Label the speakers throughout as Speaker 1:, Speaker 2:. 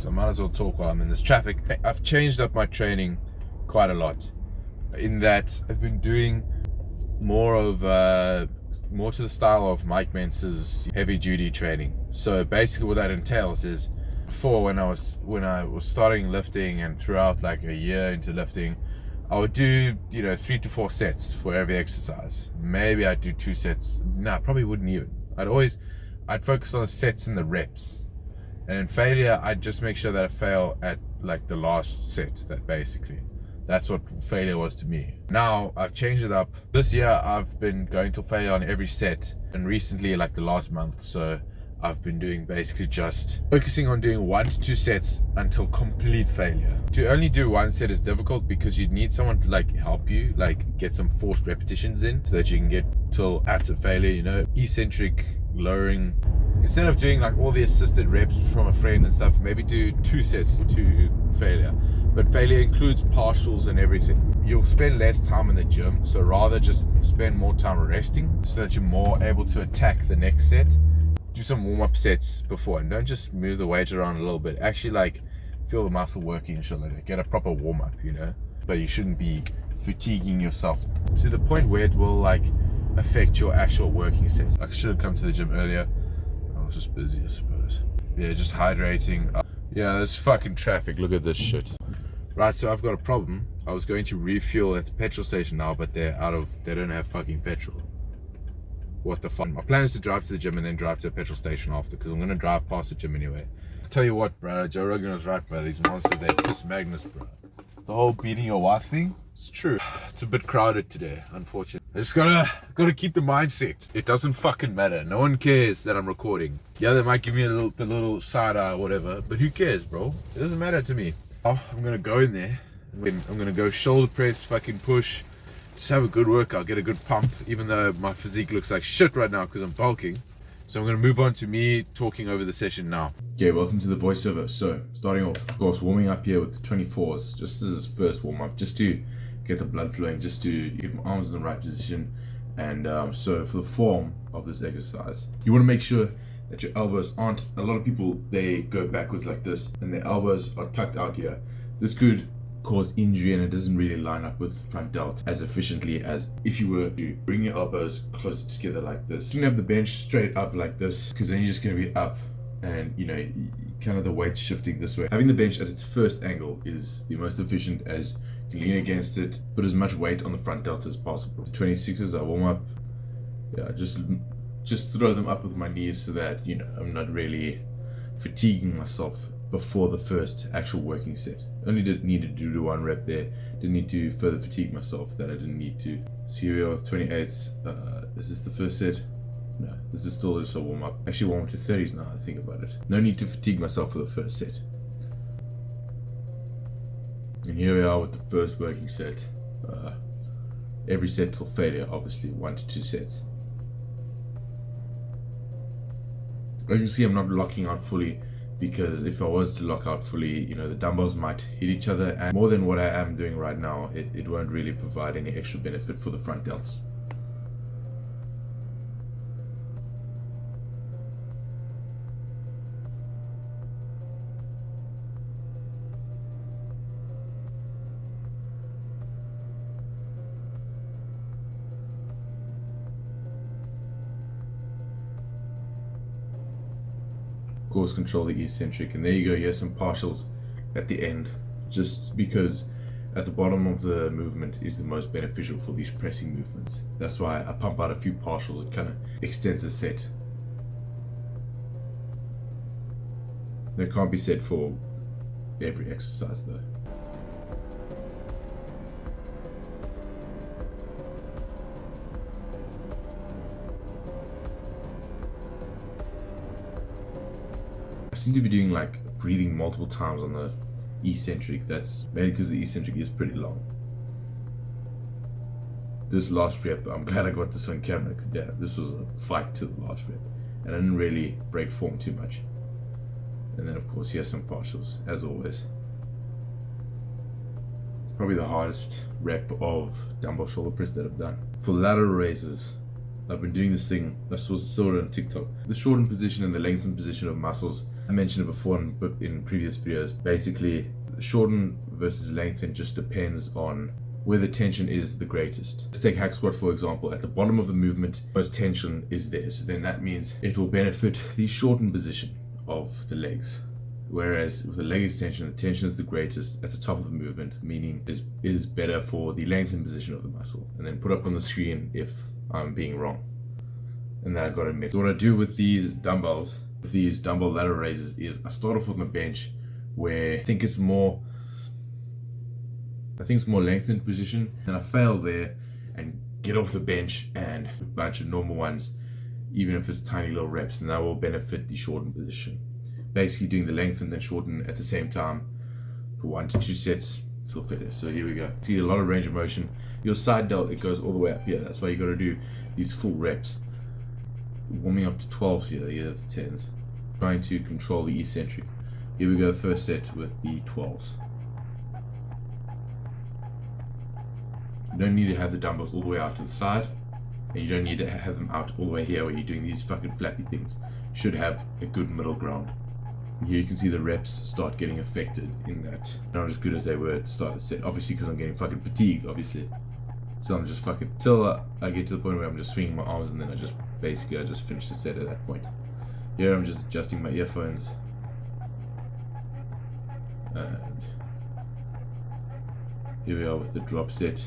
Speaker 1: so I might as well talk while I'm in this traffic. I've changed up my training quite a lot, in that I've been doing more to the style of Mike Mentz's heavy duty training. So basically what that entails is, before, when I was starting lifting and throughout like a year into lifting, I would do 3 to 4 sets for every exercise. Maybe I'd do 2 sets. Nah, probably wouldn't even. I'd focus on the sets and the reps, and in failure I'd just make sure that I fail at like the last set. That's what failure was to me. Now I've changed it up. This year I've been going to failure on every set, and recently, like the last month, so I've been doing basically just focusing on doing 1 to 2 sets until complete failure. To only do 1 set is difficult because you'd need someone to like help you, like get some forced repetitions in so that you can get till at a failure, eccentric lowering. Instead of doing like all the assisted reps from a friend and stuff, maybe do 2 sets to failure. But failure includes partials and everything. You'll spend less time in the gym, so rather just spend more time resting so that you're more able to attack the next set. Do some warm-up sets before, and don't just move the weight around a little bit. Actually, like, feel the muscle working and shit like that. Get a proper warm-up, but you shouldn't be fatiguing yourself to the point where it will like affect your actual working sets. I should have come to the gym earlier. I was just busy, I suppose. Yeah, just hydrating. Yeah, there's fucking traffic. Look at this shit. Right, so I've got a problem. I was going to refuel at the petrol station now, but they don't have fucking petrol. What the fuck? My plan is to drive to the gym and then drive to a petrol station after, because I'm going to drive past the gym anyway. I tell you what, bro, Joe Rogan was right, bro. These monsters, they piss Magnus, bro. The whole beating your wife thing, it's true. It's a bit crowded today, unfortunately. I just gotta keep the mindset. It doesn't fucking matter. No one cares that I'm recording. Yeah, they might give me the little side eye or whatever, but who cares, bro? It doesn't matter to me. Oh, I'm gonna go in there. I'm gonna go shoulder press, fucking push. Just have a good workout, get a good pump, even though my physique looks like shit right now because I'm bulking. So I'm going to move on to me talking over the session now. Okay, welcome to the voiceover. So, starting off, of course, warming up here with the 24s, just as first warm-up, just to get the blood flowing, just to get my arms in the right position. And so for the form of this exercise, you want to make sure that your elbows aren't, a lot of people, they go backwards like this, and their elbows are tucked out here. This could cause injury, and it doesn't really line up with front delt as efficiently as if you were to bring your elbows closer together like this. You don't have the bench straight up like this, because then you're just going to be up and kind of the weight shifting this way. Having the bench at its first angle is the most efficient, as you can lean against it, put as much weight on the front delt as possible. The 26s I warm up, yeah, just throw them up with my knees so that I'm not really fatiguing myself before the first actual working set. Only needed to do 1 rep there. Didn't need to further fatigue myself that I didn't need to. So here we are with 28s. Is this the first set? No, this is still just a warm up. Actually warm up to 30s now I think about it. No need to fatigue myself for the first set. And here we are with the first working set. Every set till failure, obviously 1 to 2 sets. As you can see, I'm not locking out fully, because if I was to lock out fully, the dumbbells might hit each other, and more than what I am doing right now, it won't really provide any extra benefit for the front delts. Of course, control the eccentric, and there you go. Here's some partials at the end, just because at the bottom of the movement is the most beneficial for these pressing movements. That's why I pump out a few partials. It kind of extends the set. That can't be said for every exercise though. I seem to be doing like breathing multiple times on the eccentric. That's mainly because the eccentric is pretty long. This last rep, I'm glad I got this on camera. Damn, this was a fight to the last rep, and I didn't really break form too much. And then of course here's some partials, as always. Probably the hardest rep of dumbbell shoulder press that I've done. For lateral raises, I've been doing this thing, I saw it on TikTok. The shortened position and the lengthened position of muscles. I mentioned it before in previous videos. Basically, shorten versus lengthen just depends on where the tension is the greatest. Let's take hack squat for example. At the bottom of the movement, most tension is there. So then that means it will benefit the shortened position of the legs. Whereas with the leg extension, the tension is the greatest at the top of the movement, meaning it is better for the lengthened position of the muscle. And then put up on the screen if I'm being wrong. And then I got to admit. So what I do with these dumbbells, with these dumbbell lateral raises, is I start off with my bench where I think it's more lengthened position, and I fail there and get off the bench and a bunch of normal ones, even if it's tiny little reps, and that will benefit the shortened position. Basically doing the lengthen then shorten at the same time for 1 to 2 sets till failure. So here we go. See a lot of range of motion. Your side delt, it goes all the way up here. That's why you got to do these full reps. Warming up to 12 here, the 10s. Trying to control the eccentric. Here we go, first set with the 12s. You don't need to have the dumbbells all the way out to the side, and you don't need to have them out all the way here where you're doing these fucking flappy things. You should have a good middle ground. Here you can see the reps start getting affected in that. Not as good as they were at the start of the set. Obviously because I'm getting fucking fatigued, obviously. So I'm just fucking, till I get to the point where I'm just swinging my arms, and then I just finish the set at that point. Here I'm just adjusting my earphones. And here we are with the drop set.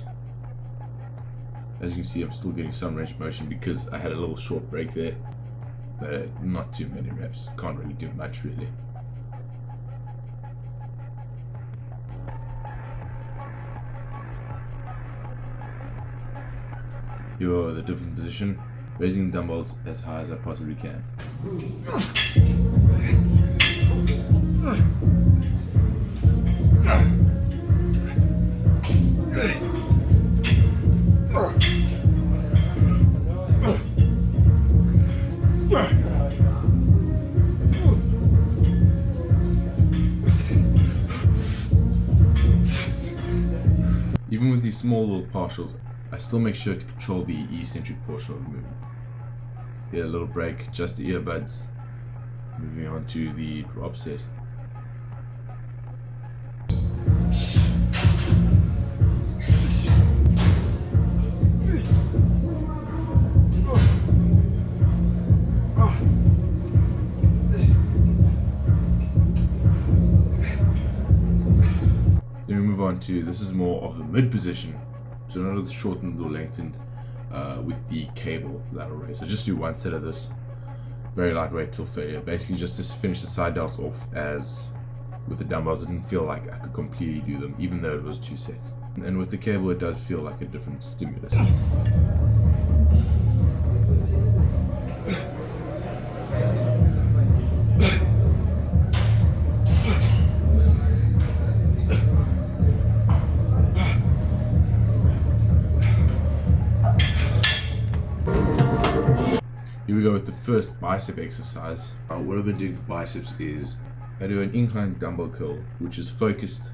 Speaker 1: As you can see, I'm still getting some range of motion because I had a little short break there. But not too many reps. Can't really do much really. Here are the different position. Raising the dumbbells as high as I possibly can. Even with these small little partials, I still make sure to control the eccentric portion of the movement. Here, a little break, just the earbuds. Moving on to the drop set. Then we move on to, this is more of the mid position. So not as shortened or lengthened with the cable lateral raise. So just do 1 set of this, very lightweight till failure. Basically just to finish the side delts off as with the dumbbells. It didn't feel like I could completely do them, even though it was 2 sets. And with the cable, it does feel like a different stimulus. Here we go with the first bicep exercise. What I've been doing for biceps is I do an incline dumbbell curl, which is focused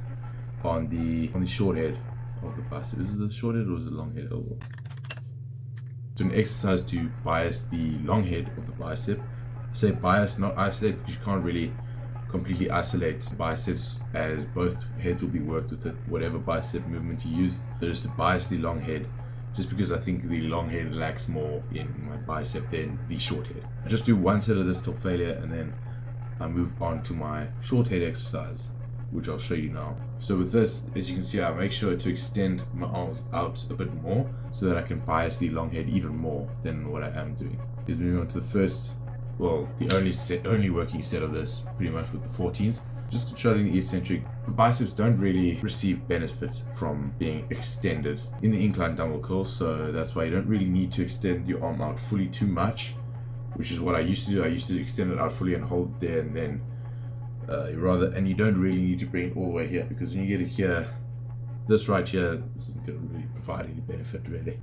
Speaker 1: on the short head of the bicep. Is it the short head or is it the long head? Oh. It's an exercise to bias the long head of the bicep. I say bias, not isolate, because you can't really completely isolate biceps, as both heads will be worked with it, whatever bicep movement you use. So just to bias the long head, just because I think the long head lacks more in my bicep than the short head. I just do 1 set of this till failure, and then I move on to my short head exercise, which I'll show you now. So with this, as you can see, I make sure to extend my arms out a bit more so that I can bias the long head even more than what I am doing. Here's moving on to the first, well, the only working set of this, pretty much with the 14s. Just controlling the eccentric. The biceps don't really receive benefit from being extended in the incline dumbbell curl, so that's why you don't really need to extend your arm out fully too much, which is what I used to do. I used to extend it out fully and hold it there, and then and you don't really need to bring it all the way here, because when you get it here, this right here, this isn't going to really provide any benefit really.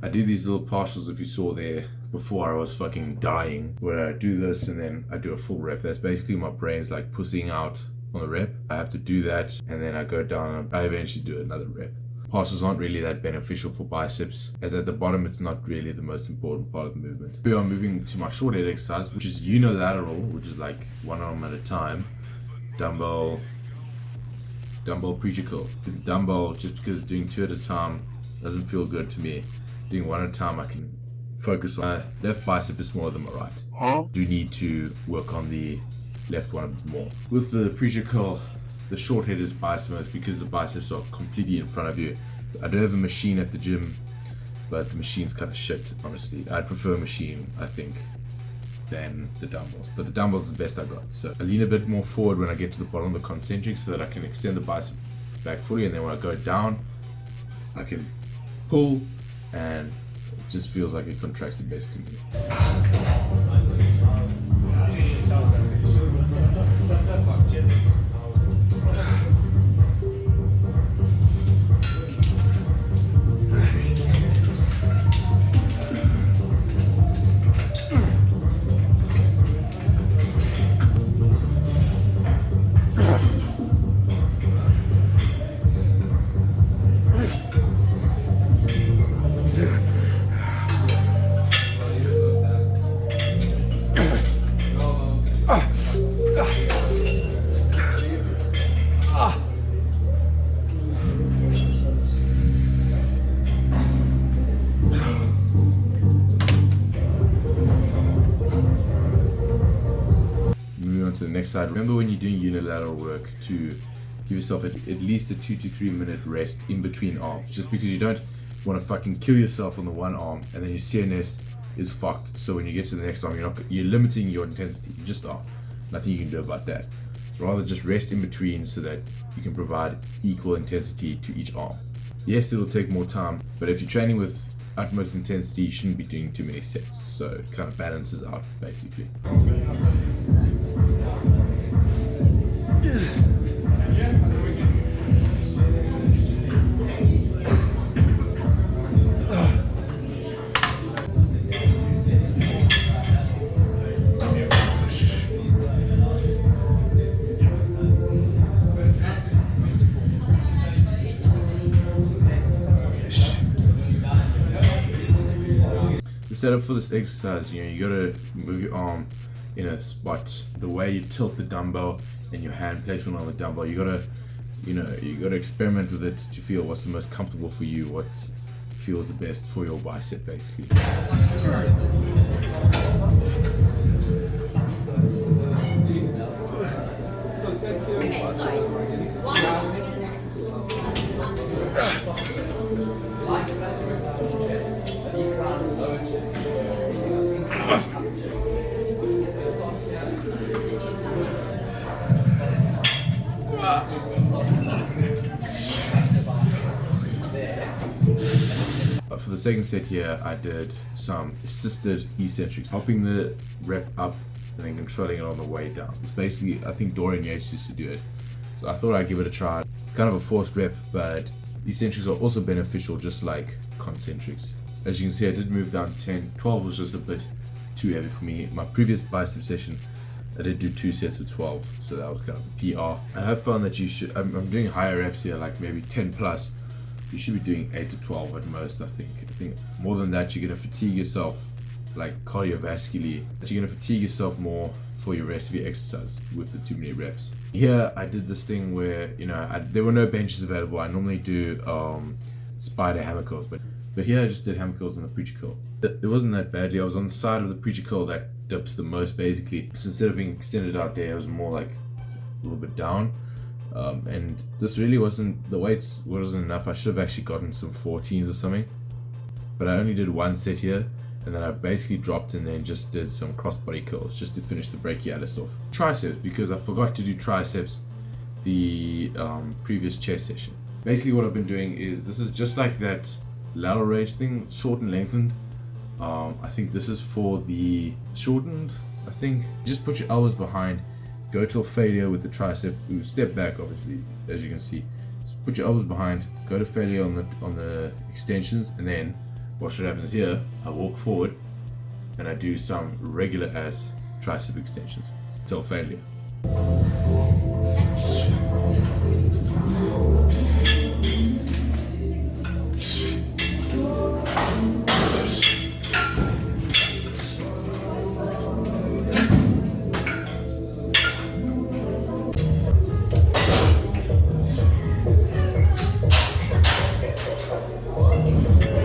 Speaker 1: I do these little partials, if you saw there, before I was fucking dying, where I do this and then I do a full rep. That's basically my brain's like pussing out on the rep. I have to do that, and then I go down and I eventually do another rep. Passes aren't really that beneficial for biceps, as at the bottom it's not really the most important part of the movement. Here I'm moving to my short head exercise, which is unilateral, which is like one arm at a time. Dumbbell preacher curl. The dumbbell, just because doing 2 at a time doesn't feel good to me. Doing 1 at a time, I can focus on left bicep is smaller than my right. Do need to work on the left one a bit more. With the preacher curl, the short head is bicep because the biceps are completely in front of you. I do have a machine at the gym, but the machine's kind of shit, honestly. I'd prefer a machine, I think, than the dumbbells. But the dumbbells is the best I got. So I lean a bit more forward when I get to the bottom of the concentric so that I can extend the bicep back fully, and then when I go down, I can pull, and it just feels like it contracts the best to me. To the next side. Remember when you're doing unilateral work to give yourself at least a 2 to 3 minute rest in between arms, just because you don't want to fucking kill yourself on the one arm and then your CNS is fucked. So when you get to the next arm, you're limiting your intensity. You just are. Nothing you can do about that. So rather just rest in between so that you can provide equal intensity to each arm. Yes, it'll take more time, but if you're training with utmost intensity, you shouldn't be doing too many sets. So it kind of balances out, basically. The setup for this exercise, you gotta move your arm in a spot. The way you tilt the dumbbell and your hand placement on the dumbbell, you gotta experiment with it to feel what's the most comfortable for you, what feels the best for your bicep, basically.
Speaker 2: Okay, sorry.
Speaker 1: For the second set here, I did some assisted eccentrics, helping the rep up and then controlling it on the way down. It's basically, I think Dorian Yates used to do it, so I thought I'd give it a try. It's kind of a forced rep, but eccentrics are also beneficial, just like concentrics. As you can see, I did move down to 10. 12 was just a bit too heavy for me. My previous bicep session, I did do 2 sets of 12, so that was kind of a PR. I have found that you should, I'm doing higher reps here, like maybe 10 plus. You should be doing 8 to 12 at most, I think. I think more than that, you're gonna fatigue yourself, like cardiovascularly. You're gonna fatigue yourself more for your rest of your exercise with the too many reps. Here, I did this thing where, there were no benches available. I normally do spider hammer curls, but here I just did hammer curls on the preacher curl. It wasn't that badly. I was on the side of the preacher curl that dips the most, basically. So instead of being extended out there, it was more like a little bit down. And this really wasn't, the weights wasn't enough. I should have actually gotten some 14s or something, but I only did 1 set here, and then I basically dropped and then just did some crossbody curls just to finish the brachialis off. Triceps, because I forgot to do triceps the previous chest session. Basically what I've been doing is, this is just like that lateral raise thing, short and lengthened. I think this is for the shortened, I think. Just put your elbows behind, go till failure with the tricep. Ooh, step back, obviously, as you can see. Just put your elbows behind, go to failure on the extensions, and then what should happen is here, I walk forward and I do some regular ass tricep extensions till failure.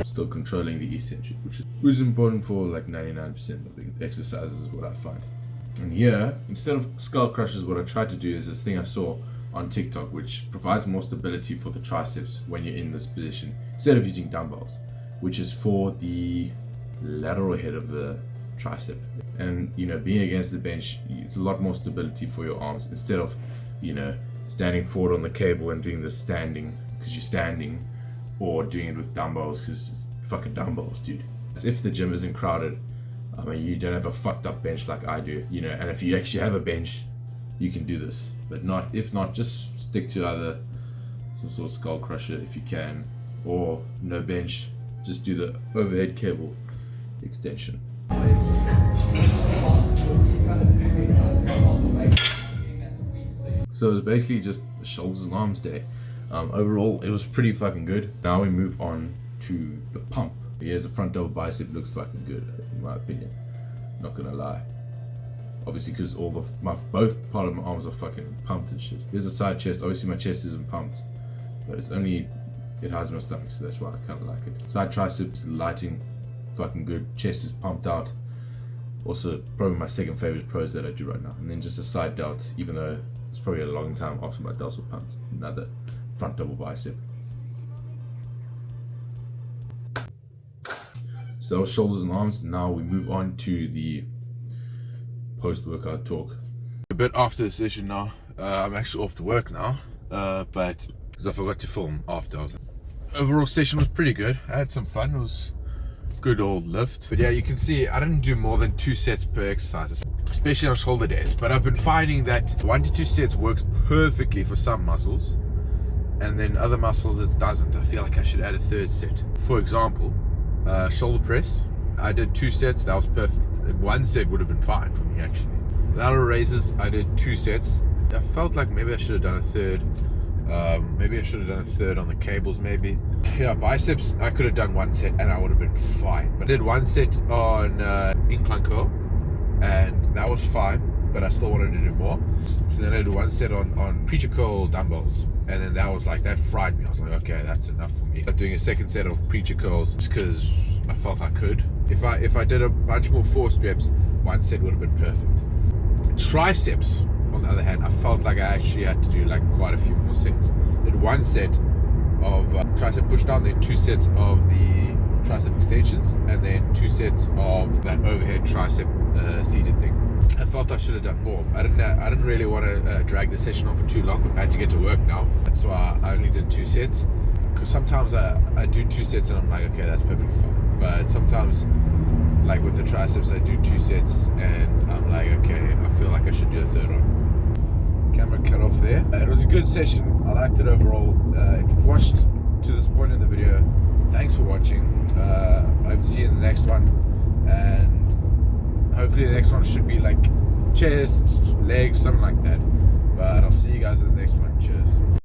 Speaker 1: Still controlling the eccentric, which is important for like 99% of the exercises is what I find. And here, instead of skull crushes, what I tried to do is this thing I saw on TikTok, which provides more stability for the triceps when you're in this position, instead of using dumbbells, which is for the lateral head of the tricep. And you know, being against the bench, it's a lot more stability for your arms instead of, you know, standing forward on the cable and doing this standing because you're standing, or doing it with dumbbells because it's fucking dumbbells, dude. As if the gym isn't crowded, I mean, you don't have a fucked up bench like I do, you know, and if you actually have a bench, you can do this. But not, if not, just stick to either some sort of skull crusher if you can, or no bench, just do the overhead cable extension. So it was basically just the shoulders and arms day. Overall, it was pretty fucking good. Now we move on to the pump. Here's a front double bicep, looks fucking good in my opinion. Not gonna lie. Obviously, because all both part of my arms are fucking pumped and shit. Here's a side chest. Obviously, my chest isn't pumped, but it hides my stomach, so that's why I kind of like it. Side triceps lighting, fucking good. Chest is pumped out. Also, probably my second favorite pose that I do right now. And then just a side delt, even though it's probably a long time after my delts were pumped. Another front double bicep. So that was shoulders and arms. Now we move on to the post-workout talk. A bit after the session now. I'm actually off to work now, but because I forgot to film after. Overall session was pretty good. I had some fun. It was a good old lift. But yeah, you can see I didn't do more than 2 sets per exercise, especially on shoulder days. But I've been finding that 1 to 2 sets works perfectly for some muscles, and then other muscles it doesn't. I feel like I should add a 3rd set. For example, shoulder press, I did 2 sets, that was perfect. 1 set would have been fine for me actually. Lateral raises, I did 2 sets. I felt like maybe I should have done a 3rd. Maybe I should have done a 3rd on the cables maybe. Yeah, biceps, I could have done 1 set and I would have been fine. But I did 1 set on incline curl and that was fine, but I still wanted to do more. So then I did 1 set on preacher curl dumbbells. And then that was like, that fried me. I was like, okay, that's enough for me. I'm doing a 2nd set of preacher curls just because I felt I could. If I did a bunch more forced reps, 1 set would have been perfect. Triceps, on the other hand, I felt like I actually had to do like quite a few more sets. Did 1 set of tricep push down, then 2 sets of the tricep extensions, and then 2 sets of that overhead tricep seated thing. I felt I should have done more. I didn't really want to drag the session on for too long. I had to get to work now. That's why I only did 2 sets. Because sometimes I do 2 sets and I'm like, okay, that's perfectly fine. But sometimes, like with the triceps, I do 2 sets and I'm like, okay, I feel like I should do a 3rd one. Camera cut off there. It was a good session. I liked it overall. If you've watched to this point in the video, thanks for watching. I hope to see you in the next one. And hopefully the next one should be like chest, legs, something like that. But I'll see you guys in the next one. Cheers.